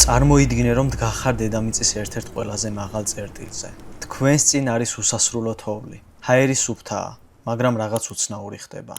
წარმოიდგინე, რომ დგახარ დედამიწის ერთ-ერთ ყველაზე მაღალ წერტილზე. თქვენს წინ არის უსასრულო თოვლი. ჰაერი სუფთაა, მაგრამ რაღაც უცნაური ხდება.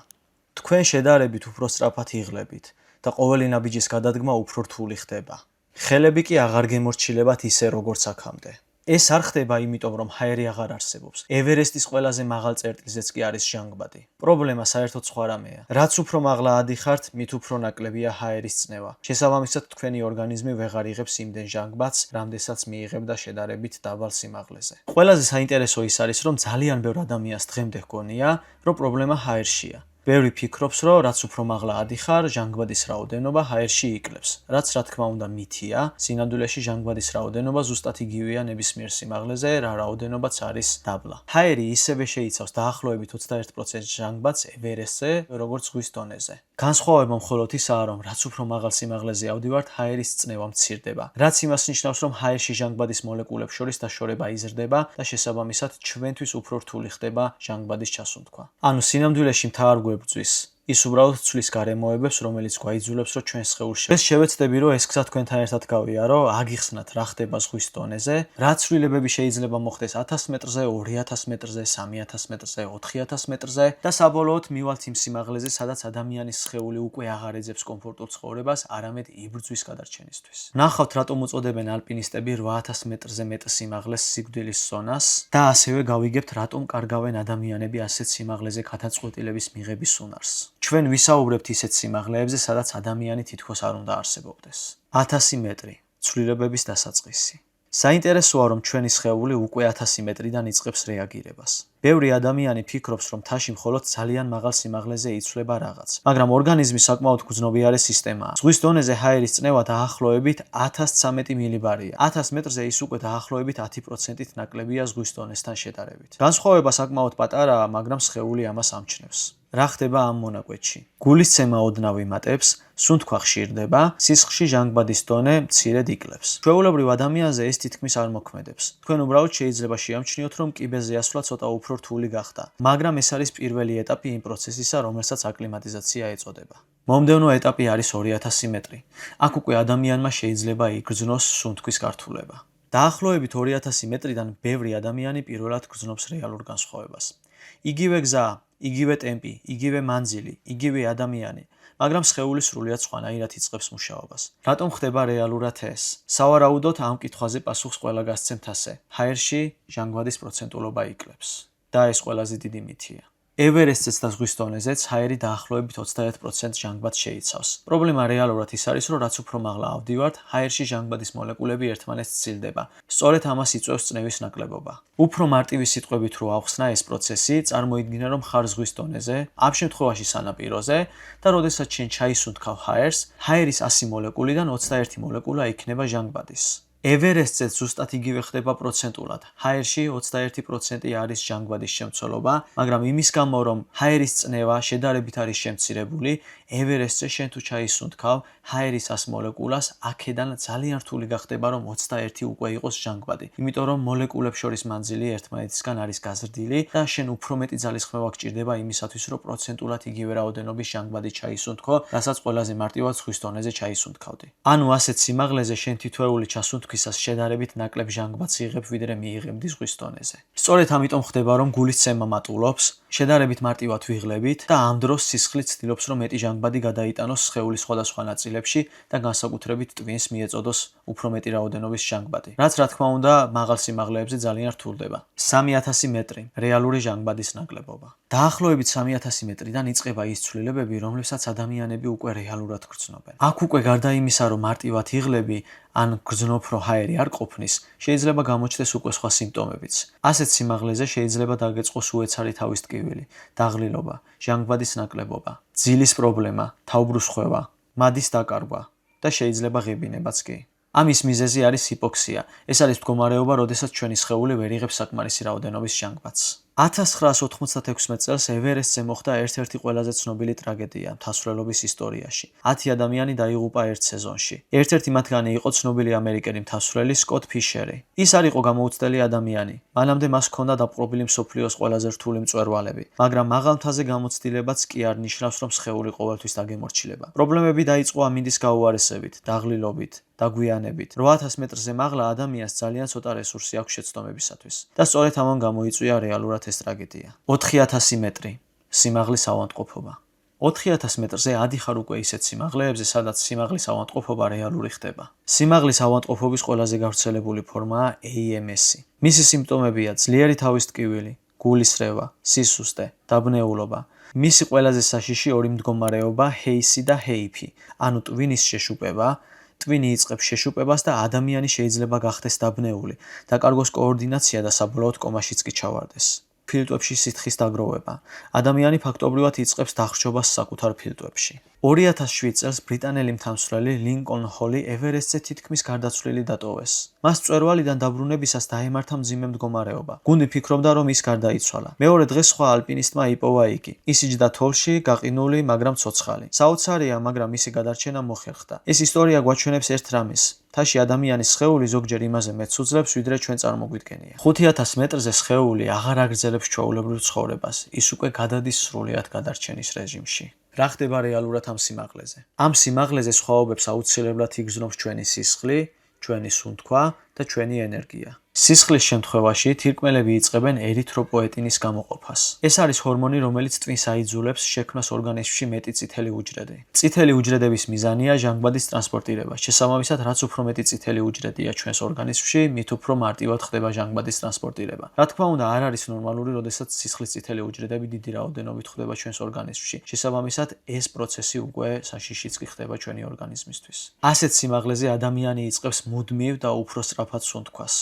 თქვენ შედარებით უფრო სწრაფად იღლებით და ყოველი ნაბიჯის გადადგმა უფრო რთული ხდება. ხელები კი აღარ გემორჩილებათ ისე როგორც აქამდე. ეს არ ხდება იმიტომ, რომ ჰაერი აღარ არსებობს. ევერესტის ყველაზე მაღალ წერტილზეც კი არის ჟანგბადი. პრობლემა საერთოდ სხვა რამეა. რაც უფრო მაღლა ადიხართ, მით უფრო ნაკლებია ჰაერის წნევა. შესაბამისად, თქვენი ორგანიზმი ვეღარ იღებს იმდენ ჟანგბადს, რამდენსაც მიიღებდა შედარებით დაბალ სიმაღლეზე. ყველაზე საინტერესო ის არის, რომ ძალიან ბევრ ადამიანს დღემდე ჰგონია, რომ პრობლემა ჰაერშია. ბევრი ფიქრობს, რომ რაც უფრო მაღლა ადიხარ, ჟანგბადის რაოდენობა ჰაერში იკლებს. რაც რა თქმა უნდა მითია, სინამდვილეში ჟანგბადის რაოდენობა ზუსტად იგივეა ნებისმიერ სიმაღლეზე, რა რაოდენობაც არის დაბლა. ჰაერი ისევე შეიცავს დაახლოებით 21% ჟანგბადს ევერესტზე, როგორც ზღვის დონეზე. განსხვავება მხოლოდ ისაა, რომ რაც უფრო მაღალ სიმაღლეზე ავდივართ, ჰაერის წნევა მცირდება. რაც იმას ნიშნავს, რომ ჰაერში ჟანგბადის მოლეკულებს შორის დაშორება იზრდება და შესაბამისად ჩვენთვის უფრო რთული ხდება ჟანგბადის ჩასუნთქვა. ანუ სინამდვილეში მთავარ გვერდზვის ის უბრალოდ ცვლის გარემოებებს, რომელიც გვაიძულებს, რომ ჩვენ სხეულში. ეს შევეცდები, რომ ეს გზა თქვენთან ერთად გავიარო, აგიხსნათ რა ხდება ზღვის დონეზე, რა ცვლილებები შეიძლება მოხდეს 1000 მეტრზე, 2000 მეტრზე, 3000 მეტრზე, 4000 მეტრზე და საბოლოოდ მივალთ იმ სიმაღლეზე, სადაც ადამიანის სხეული უკვე აღარ ეძებს კომფორტულ ცხოვრებას, არამედ იბრძვის გადარჩენისთვის. ნახავთ, რატომ უწოდებენ ალპინისტები 8000 მეტრზე მეტ სიმაღლეს სიკვდილის ზონას და ასევე გავიგებთ, რატომ კარგავენ ადამიანები ასეთ სიმაღლეზე გადაწყვეტილების მიღების უნარს. ჩვენ ვისაუბრებთ ისეთ სიმაღლეებზე, სადაც ადამიანი თითქოს არ უნდა არსებობდეს. 1000 მეტრი, ცვლილებების დასაწყისი. საინტერესოა, რომ ჩვენი სხეული უკვე 1000 მეტრიდან იწყებს რეაგირებას. ბევრი ადამიანი ფიქრობს, რომ მთაში მხოლოდ ძალიან მაღალ სიმაღლეზე იცვლება რაღაც, მაგრამ ორგანიზმი საკმაოდ გრძნობიარე სისტემაა. ზღვის დონეზე ჰაერის წნევა დაახლოებით 1013 მილიბარია. 1000 მეტრზე ის უკვე დაახლოებით 10%-ით ნაკლებია ზღვის დონესთან შედარებით. განსხვავება საკმაოდ პატარაა, მაგრამ სხეული ამას ამჩნევს. რა ხდება ამ მონაკვეთში? გულისცემა ოდნავ იმატებს, სუნთქვა ხშირდება, სისხლში ჟანგბადის დონე მცირედ იკლებს. ჩვეულებრივ ადამიანზე ეს თითქმის არ მოქმედებს. თქვენ უბრალოდ შეიძლება შეამჩნიოთ, რომ კიბეზე ასვლა ცოტა უფრო რთული გახდა, მაგრამ ეს არის პირველი ეტაპი იმ პროცესისა, რომელსაც აკლიმატიზაცია ეწოდება. მომდევნო ეტაპი არის 2000 მეტრი. აქ უკვე ადამიანმა შეიძლება იგრძნოს სუნთქვის გართულება. დაახლოებით 2000 მეტრიდან ბევრი ადამიანი პირველად გრძნობს რეალურ განსხვავებას. იგივე გზა, იგივე ტემპი, იგივე მანძილი, იგივე ადამიანი, მაგრამ სხეული სრულიად სხვანაირად იწყებს მუშაობას. რატომ ხდება რეალურად ეს? სავარაუდოდ ამ კითხვაზე პასუხს ყველა გასცემთ ასე. ჰაერში ჟანგბადის პროცენტულობა იკლებს. და ეს ყველაზე დიდი მითია. ევერესტზეც და ზღვის დონეზეც ჰაერი დაახლოებით 21% ჟანგბადს შეიცავს. პრობლემა რეალურად ის არის, რომ რაც უფრო მაღლა ავდივართ, ჰაერში ჟანგბადის მოლეკულები ერთმანეთს სცილდება. სწორედ ამას იწვევს წნევის ნაკლებობა. უფრო მარტივი სიტყვებით რო ავხსნა ეს პროცესი, წარმოიდგინე, რომ ხარ ზღვის დონეზე, ამ შემთხვევაში სანაპიროზე და როდესაც შენ ჩაისუნთქავ ჰაერს, ჰაერის 100 მოლეკულიდან 21 მოლეკულა იქნება ჟანგბადის. ევერესტზეც ზუსტად იგივე ხდება პროცენტულად. ჰაერში 21% არის ჟანგბადის შემცველობა, მაგრამ იმის გამო, რომ ჰაერის წნევა შედარებით არის შემცირებული, ევერესტზე შენ თუ ჩაისუნთქავ ჰაერის 100 მოლეკულას, აქედან ძალიან რთული გახდება, რომ 21 უკვე იყოს ჟანგბადი. იმიტომ რომ მოლეკულებს შორის მანძილი ერთმანეთისგან არის გაზრდილი და შენ უფრო მეტი ძალისხმევა გჭირდება იმისათვის, რომ პროცენტულად იგივე რაოდენობის ჟანგბადი ჩაისუნთქო, რასაც ყველაზე მარტივად ზღვის დონეზე ჩაისუნთქავდი. ანუ ასეთ სიმაღლეზე შენ თითოეული ჩასუნთქვისას შედარებით ნაკლებ ჟანგბადს იღებ, ვიდრე მიიღებდი ზღვის დონეზე. სწორედ ამიტომ ხდება, რომ გულისცემა მატულობს, შედარებით მარტივად ვიღლებით და ამ დროს სისხლი ცდილობს, რომ მეტი ჟანგბადი გადაიტანოს სხეულის სხვადასხვა ნაწილებში და განსაკუთრებით ტვინს მიეწოდოს უფრო მეტი რაოდენობის ჟანგბადი. რაც რა თქმა უნდა, მაღალ სიმაღლეებზე ძალიან რთულდება. 3000 მეტრი, რეალური ჟანგბადის ნაკლებობა. დაახლოებით 3000 მეტრიდან იწყება ის ცვლილებები, რომლებსაც ადამიანები უკვე რეალურად გრძნობენ. აქ უკვე გარდა იმისა, რომ მარტივად იღლები, ან გრძნობ, რომ ჰაერი არ ყოფნის, შეიძლება გამოჩნდეს უკვე სხვა სიმპტომებიც. ასეთ სიმაღლეზე შეიძლება დაგეწყოს უეცარი თავის ტკივილი, დაღლილობა, ჟანგბადის ნაკლებობა, ძილის პრობლემა, თავბრუსხვევა, მადის დაკარგვა და შეიძლება ღებინებაც კი. ამის მიზეზი არის ჰიპოქსია. ეს არის მდგომარეობა, როდესაც ჩვენი სხეული ვერ იღებს საკმარისი რაოდენობის ჟანგბადს. 1996 წელს ევერესტზე მოხდა ერთ-ერთი ყველაზე ცნობილი ტრაგედია მთასვლელობის ისტორიაში. 10 ადამიანი დაიღუპა ერთ სეზონში. ერთ-ერთი მათგანი იყო ცნობილი ამერიკელი მთასვლელი სკოტ ფიშერი. ის არ იყო გამოუცდელი ადამიანი. მანამდე მას ჰქონდა დაპყრობილი მსოფლიოს ყველაზე რთული მწვერვალები, მაგრამ მაღალ მთაზე გამოცდილებაც კი არ ნიშნავს, რომ სხეული ყოველთვის დაგემორჩილება. პრობლემები დაიწყო ამინდის გაუარესებით, დაღლილობით, დაგვიანებით. 8000 მეტრზე მაღლა ადამიანს ძალიან ცოტა რესურსი აქვს შეცდომებისათვის. და სწორედ ამან გამოიწვია რეალურად ეს ტრაგედია. 4000 მეტრი სიმაღლის ავადმყოფობა. 4000 მეტრზე ადიხარ უკვე ისეთ სიმაღლეებზე, სადაც სიმაღლის ავადმყოფობა რეალური ხდება. სიმაღლის ავადმყოფობის ყველაზე გავრცელებული ფორმაა AMS-ი. მისი სიმპტომებია ძლიერი თავის ტკივილი, გულისრევა, სისუსტე, დაბნეულობა. მისი ყველაზე საშიში ორი მდგომარეობა ჰეისი და ჰეიფი, ანუ ტვინის შეშუპება. ტვინი იწყებს შეშუპებას და ადამიანი შეიძლება გახდეს დაბნეული, დაკარგოს კოორდინაცია და საბოლოოდ კომაშიც კი ჩავარდეს. ფილტვებში სითხის დაგროვება. ადამიანი ფაქტობრივად იწყებს დახრჩობას საკუთარ ფილტვებში. 2007 წელს ბრიტანელი მთამსვლელი ლინკოლn ჰოლი ევერესტზე თითქმის გარდაცვლილი დატოვეს. მას მწვერვალიდან დაბრუნებისას დაემართა მძიმე მდგომარეობა. გუნდი ფიქრობდა, რომ ის გარდაიცვალა. მეორე დღეს სხვა ალპინისტმა იპოვა იგი. ის იჯდა თოვლში, გაყინული, მაგრამ ცოცხალი. საოცარია, მაგრამ მისი გადარჩენა მოხერხდა. ეს ისტორია გვაჩვენებს ერთ რამეს. მთაში ადამიანის სხეული ზოგჯერ იმაზე მეც უძლებს, ვიდრე ჩვენ წარმოგვიდგენია. 5000 მეტრზე სხეული აღარ აგრძელებს ჩვეულებრივ ცხოვრებას. ის უკვე გადადის სრულად გადარჩენის რეჟიმში. რა ხდება რეალურად ამ სიმაღლეზე? ამ სიმაღლეზე სხვაობებს აუცილებლად იგრძნობს ჩვენი სისხლი, ჩვენი სუნთქვა და ჩვენი ენერგია. სისხლის შემთხვევაში თირკმელები იწყებენ ერითროპოეტინის გამოყოფას. ეს არის ჰორმონი, რომელიც ტვინს აიძულებს შექმნას ორგანიზმში მეტი წითელი უჯრედი. წითელი უჯრედების მიზანია ჟანგბადის ტრანსპორტირება. შესაბამისად, რაც უფრო მეტი წითელი უჯრედია ჩვენს ორგანიზმში, მით უფრო მარტივად ხდება ჟანგბადის ტრანსპორტირება. რა თქმა უნდა, არ არის ნორმალური, როდესაც სისხლის წითელი უჯრედები დიდი რაოდენობით ხდება ჩვენს ორგანიზმში. შესაბამისად, ეს პროცესი უკვე საშიშიც კი ხდება ჩვენი ორგანიზმისთვის. ასეთ სიმაღლეზე ადამიანი იწყებს მუდმივ და უფრო სწრაფად სუნთქვას.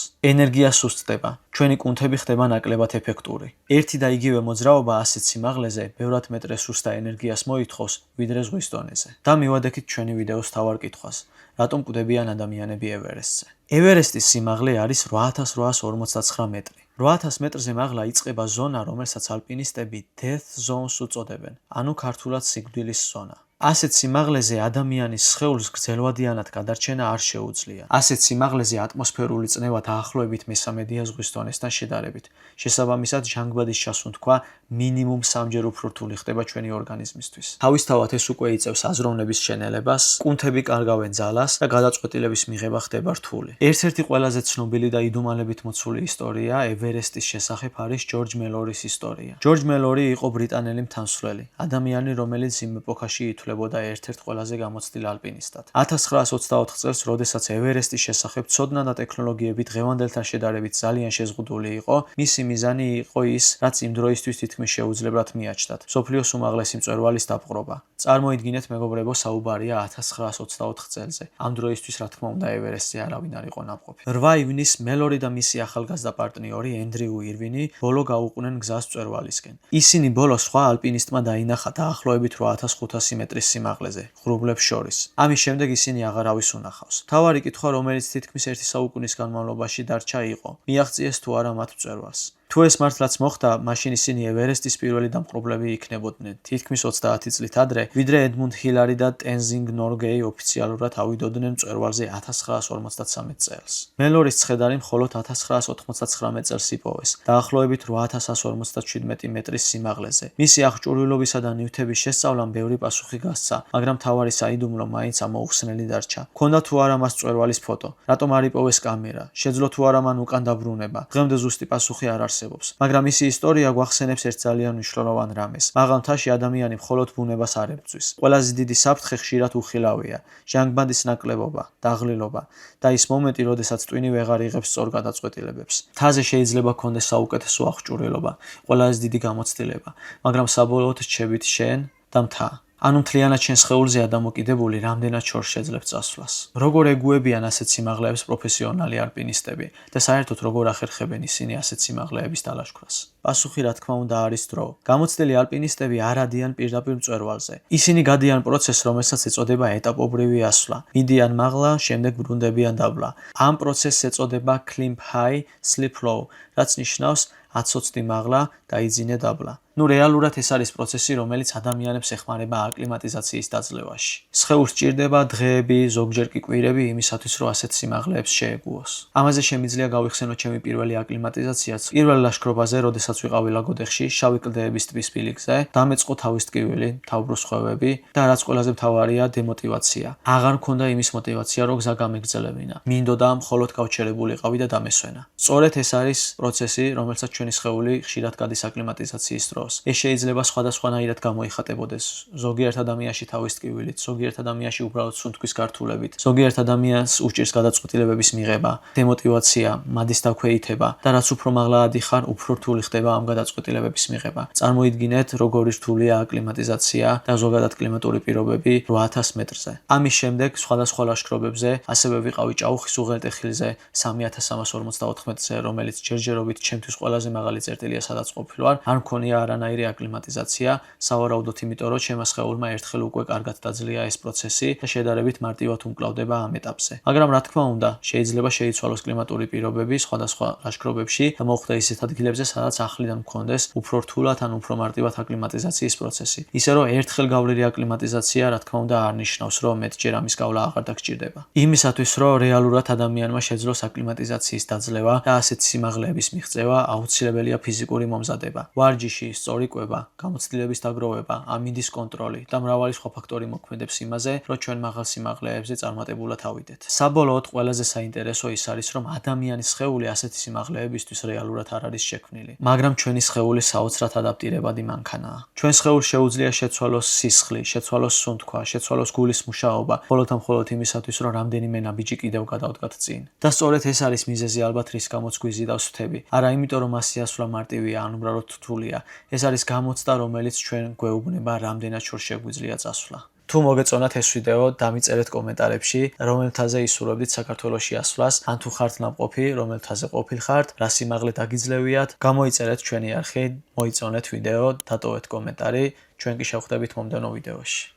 ენერგია სუსტდება. ჩვენი კუნთები ხდება ნაკლებად ეფექტური. ერთი და იგივე მოძრაობა ასეთ სიმაღლეზე ბევრად მეტ რესურსს და ენერგიას მოითხოვს, ვიდრე ზღვის დონეზე. და მივადექით ჩვენი ვიდეოს თავარ კითხვას. რატომ კვდებიან ადამიანები ევერესტზე? ევერესტის სიმაღლე არის 8849 მეტრი. 8000 მეტრზე მაღლა იწყება ზონა, რომელსაც ალპინისტები death zones უწოდებენ, ანუ ქართულად სიკვდილის ზონა. ასეთ სიმაღლეზე ადამიანის სხეულს გრძელვადიანად გადარჩენა არ შეუძლია. ასეთ სიმაღლეზე ატმოსფერული წნევა დაახლოებით მესამედია ზღვის დონესთან შედარებით. შესაბამისად, ჟანგბადის ჩასუნთქვა მინიმუმ 3-ჯერ უფრო რთული ხდება ჩვენი ორგანიზმისთვის. თავისთავად ეს უკვე იწევს აზროვნების შენელებას, კუნთები კარგავენ ძალას და გადაწყვეტილების მიღება ხდება რთული. ერთ-ერთი ყველაზე ცნობილი და იდუმალებით მოცული ისტორია ევერესტის შესახებ არის ჯორჯ მელორის ისტორია. ჯორჯ მელორი იყო ბრიტანელი მთამსვლელი, ადამიანი, რომელიც იმ ეპოქაში ითვლებოდა ერთ-ერთ ყველაზე გამოცდილ ალპინისტად. 1924 წელს, როდესაც ევერესტის შესახებ ცოდნა და ტექნოლოგიები დღევანდელთან შედარებით ძალიან შეზღუდული იყო, მისი მიზანი იყო ის, რაც იმ დროისთვის თითქმის შეუძლებელად მიაჩნდათ, მსოფლიოს უმაღლესი მწვერვალის დაპყრობა. წარმოიდგინეთ, მეგობრებო, საუბარია 1924 წელზე. ამ დროისთვის, რა თქმა უნდა, ევერესტზე არავინ არ იყო ნამყოფი. 8 ივნისს მელორი და მისი ახალგაზრდა პარტნიორი ენდრიუ ირვინი ბოლო გაუყნენ გზას მწვერვალისკენ. ისინი ბოლოს სხვა ალპინისტმა დაინახა დაახლოებით 8500 მეტრის სიმაღლეზე, ღრუბლებს შორის. ამის შემდეგ ისინი აღარავის უნახავს. მთავარი კითხვა, რომელიც თითქმის 1 საუკუნის განმავლობაში დარჩა, იყო: მიაღწიეს თუ არა მათ მწვერვალს? თუ ეს მართლაც მოხდა, მაშინ ისინი ევერესტის პირველი დამპყრობლები იქნებოდნენ, თითქმის 30 წლით ადრე, ვიდრე ედმუნდ ჰილარი და ტენზინგ ნორგეი ოფიციალურად ავიდოდნენ მწვერვალზე 1953 წელს. მელორის ცხედარი მხოლოდ 1999 წელს იპოვეს, დაახლოებით 8157 მეტრის სიმაღლეზე. მისი აღჭურვილობისა და ნივთების შესწავლამ ბევრი პასუხი გასცა, მაგრამ მთავარი საიდუმლო მაინც ამოუხსნელი დარჩა. ჰქონდა თუ არა მას მწვერვალის ფოტო? რატომ არ იპოვეს კამერა? შეძლო თუ არა მან უკან დაბრუნება? დღემდე ზუსტი პასუხი არ არსებობს. მაგრამ მისი ისტორია გვახსენებს ერთ ძალიან მნიშვნელოვან რამეს. მაღალ მთაში ადამიანი მხოლოდ ბუნებას არ ებრძვის. ყველაზე დიდი საფრთხე ხშირად უხილავია, ჟანგბადის ნაკლებობა, დაღლილობა და ის მომენტი, როდესაც ტვინი ვეღარ იღებს სწორ გადაწყვეტილებებს. მთაზე შეიძლება გქონდეს საუკეთესო აღჭურვილობა, ყველაზე დიდი გამოცდილება, მაგრამ საბოლოოდ რჩებით შენ და მთა. ანუ მთლიანად შენ სხეულზეა დამოკიდებული, რამდენად შორს შეძლებს წასვლას. როგორ ეგუებიან ასეთ სიმაღლეებს პროფესიონალი ალპინისტები და საერთოდ როგორ ახერხებენ ისინი ასეთ სიმაღლეების დალაშქვრას? პასუხი, რა თქმა უნდა, არის დრო. გამოცდილი ალპინისტები არ ადიან პირდაპირ მწვერვალზე. ისინი გადიან პროცესს, რომელსაც ეწოდება ეტაპობრივი ასვლა. მიდიან მაღლა, შემდეგ ბრუნდებიან დაბლა. ამ პროცესს ეწოდება climb high, slip low, რაც ნიშნავს აცოცდი მაღლა და იძინე დაბლა. ნუ რეალურად ეს არის პროცესი, რომელიც ადამიანებს ეხმარება აკლიმატიზაციის დაძლევაში. სხეულს სჭირდება დღეები, ზოგჯერ კი კვირები იმისათვის, რომ ასეთ სიმაღლეებს შეეგუოს. ამაზე შემიძლია გავიხსენოთ ჩემი პირველი აკლიმატიზაციაც. პირველ ლაშქრობაზე, როდესაც ვიყავი ლაგოდეხში, შავი კლდეების ტბის ფილიქზე, დამეწყო თავის ტკივილი, თავბრუს ხვევები და რაც ყველაზე მთავარია, დემოტივაცია. აღარ მქონდა იმის მოტივაცია, რომ გზა გამეგრძელებინა. მინდოდა მხოლოდ გავჩერებულიყავი და დამესვენა. სწორედ ეს არის პროცესი, რომელსაც ჩვენი სხეული ხშირად გადის აკლიმატიზაციის დროს. ეს შეიძლება სხვადასხვანაირად გამოიხატებოდეს. ზოგიერთ ადამიანში თავის ტკივილით, ზოგიერთ ადამიანში უბრალოდ სუნთქვის გართულებით, ზოგიერთ ადამიანს უჭირს გადაწყვეტილებების მიღება, დემოტივაცია, მადის დაქვეითება და რაც უფრო მაღლა ადიხარ, უფრო რთული ხდება ამ გადაწყვეტილებების მიღება. წარმოიდგინეთ, როგორი რთულია აკლიმატიზაცია და ზოგადად კლიმატური პირობები 8000 მეტრზე. ამის შემდეგ სხვადასხვა ლაშქრობებზე, ასევე ვიყავი ჭაუხის უღელტეხილზე 3344-ზე, რომელიც ჯერჯერობით ჩემთვის ყველაზე მაღალი წერტილია, სადაც ყოფილვარ. არ მქონია არანაირი აკლიმატიზაცია, სავარაუდოდ იმიტომ, რომ ჩემს სხეულმა ერთხელ უკვე კარგად დაძლია ეს პროცესი და შედარებით მარტივად უმკლავდება ამ ეტაპზე. მაგრამ რა თქმა უნდა, შეიძლება შეიცვალოს კლიმატური პირობები სხვადასხვა ლაშქრობებში და მოხვდა ისეთ ადგილებზე, სადაც ახლიდან მქონდეს უფრო რთულად ან უფრო მარტივად აკლიმატიზაციის პროცესი. ისე რომ ერთხელ გავლილი აკლიმატიზაცია, რა თქმა უნდა, არ ნიშნავს, რომ მეტჯერ ამის გავლა აღარ დაგჭირდება. იმისათვის, რომ რეალურად ადამიანმა შეძლოს აკლიმატიზაციის დაძლევა და ასეთ სიმაღლეების მიღწევა, აუცილებელია ფიზიკური მომზადება. ვარჯიში, სწორი კვება, გამოცდილების დაგროვება, ამინდის კონტროლი და მრავალი სხვა ფაქტორი მოქმედებს იმაზე, რომ ჩვენ მაღალ სიმაღლეებზე წარმატებულად ავიდეთ. საბოლოოდ ყველაზე საინტერესო ის არის, რომ ადამიანის სხეული ასეთი სიმაღლეებისთვის რეალურად არ არის შექმნილი, მაგრამ ჩვენი სხეული საოცრად ადაპტირებადი მანქანაა. ჩვენ სხეულს შეუძლია შეცვალოს სისხლი, შეცვალოს სუნთქვა, შეცვალოს გულის მუშაობა, მხოლოდ იმისათვის, რომ რამდენიმე ნაბიჯი კიდევ გადავდგათ წინ. და სწორედ ეს არის მიზეზი ალბათ, რის გამოც გვიზიდავს თვები. არა იმიტომ, რომ მასზე ასვლა მარტივია, ან უბრალოდ რთულია. ეს არის გამოცდა, რომელიც ჩვენ გვეუბნება, რამდენად შორს შეგვიძლია წასვლა. თუ მოგეწონათ ეს ვიდეო, დამიწერეთ კომენტარებში, რომელ მთაზე ისურვებდით საქართველოში ასვლას, ან თუ ხართ ნამყოფი, რომელ მთაზე ყოფილხართ, რა სიმაღლე დაგიძლევიათ, გამოიწერეთ ჩვენი არხი, მოიწონეთ ვიდეო, დატოვეთ კომენტარი, ჩვენ კი შევხვდებით მომდევნო ვიდეოში.